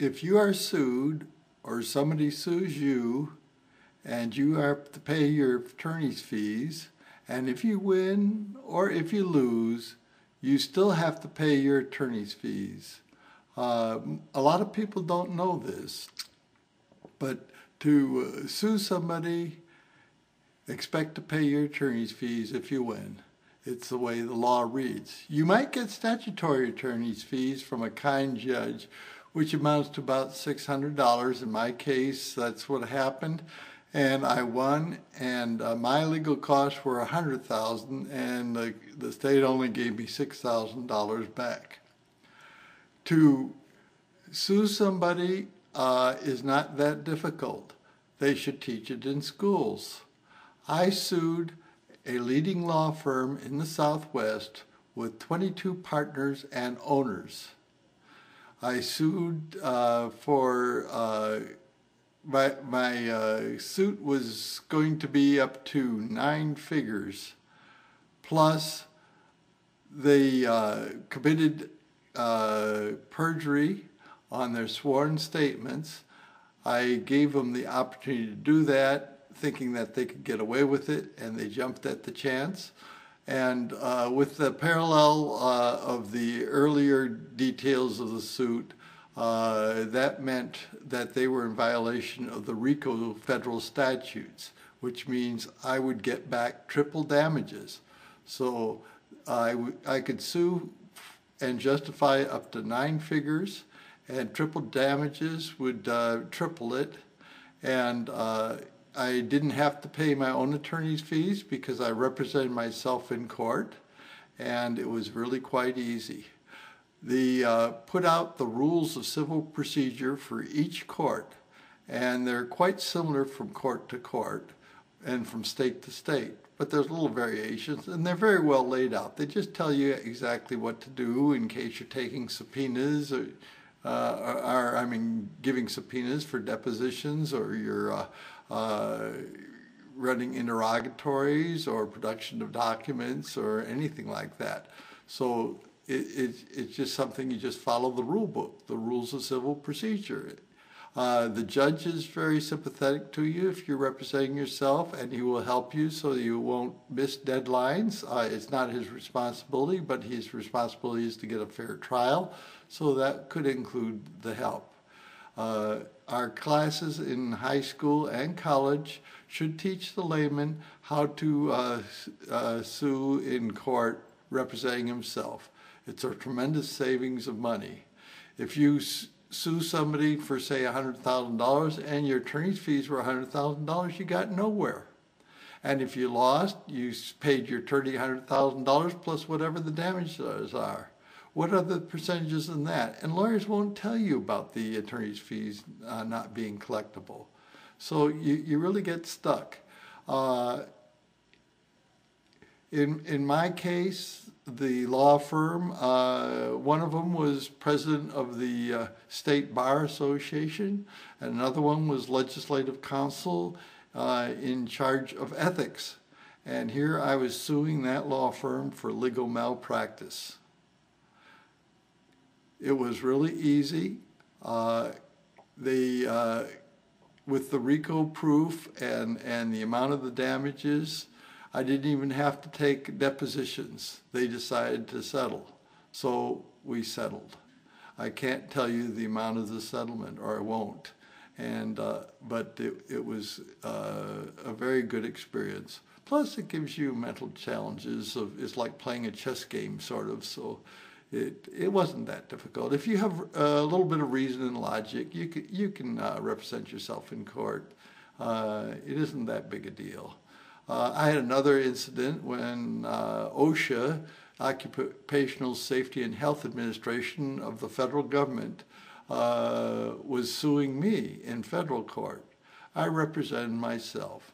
if you are sued or somebody sues you and you have to pay your attorney's fees, and if you win or if you lose, you still have to pay your attorney's fees. A lot of people don't know this, but to sue somebody, expect to pay your attorney's fees if you win. It's the way the law reads. You might get statutory attorney's fees from a kind judge, which amounts to about $600. In my case, that's what happened. And I won, and my legal costs were $100,000, and the state only gave me $6,000 back. To sue somebody is not that difficult. They should teach it in schools. I sued a leading law firm in the Southwest with 22 partners and owners. I sued my suit was going to be up to 9 figures, plus they committed perjury on their sworn statements. I gave them the opportunity to do that, thinking that they could get away with it, and they jumped at the chance. And with the parallel of the earlier details of the suit, that meant that they were in violation of the RICO federal statutes, which means I would get back triple damages. So I could sue and justify up to 9 figures, and triple damages would triple it. And I didn't have to pay my own attorney's fees because I represented myself in court, and it was really quite easy. They put out the rules of civil procedure for each court, and they're quite similar from court to court and from state to state, but there's little variations, and they're very well laid out. They just tell you exactly what to do in case you're taking subpoenas or giving subpoenas for depositions, or you're running interrogatories or production of documents or anything like that. So it's just something you just follow the rule book, the rules of civil procedure. The judge is very sympathetic to you if you're representing yourself, and he will help you so you won't miss deadlines. It's not his responsibility, but his responsibility is to get a fair trial, so that could include the help. Our classes in high school and college should teach the layman how to sue in court representing himself. It's a tremendous savings of money. If you sue somebody for, say, $100,000 and your attorney's fees were $100,000, you got nowhere. And if you lost, you paid your attorney $100,000 plus whatever the damages are. What are the percentages in that? And lawyers won't tell you about the attorney's fees not being collectible. So you really get stuck. In my case, the law firm, one of them was president of the State Bar Association, and another one was legislative counsel in charge of ethics. And here I was suing that law firm for legal malpractice. It was really easy. With the RICO proof and the amount of the damages, I didn't even have to take depositions. They decided to settle. So we settled. I can't tell you the amount of the settlement, or I won't. And but it was a very good experience. Plus, it gives you mental challenges. It's like playing a chess game, sort of. So it wasn't that difficult. If you have a little bit of reason and logic, you can represent yourself in court. It isn't that big a deal. I had another incident when OSHA, Occupational Safety and Health Administration of the federal government, was suing me in federal court. I represented myself,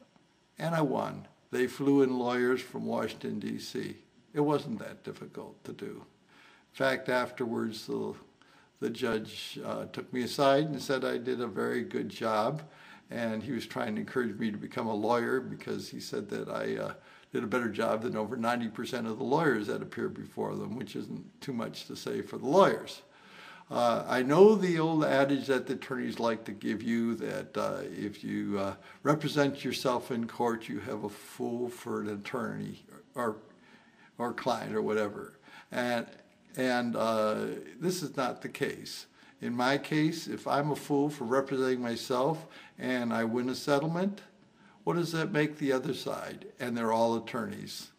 and I won. They flew in lawyers from Washington, D.C. It wasn't that difficult to do. In fact, afterwards, the judge took me aside and said I did a very good job, and he was trying to encourage me to become a lawyer because he said that I did a better job than over 90% of the lawyers that appeared before them, which isn't too much to say for the lawyers. I know the old adage that the attorneys like to give you, that if you represent yourself in court, you have a fool for an attorney or client or whatever. And this is not the case. In my case, if I'm a fool for representing myself and I win a settlement, what does that make the other side? And they're all attorneys.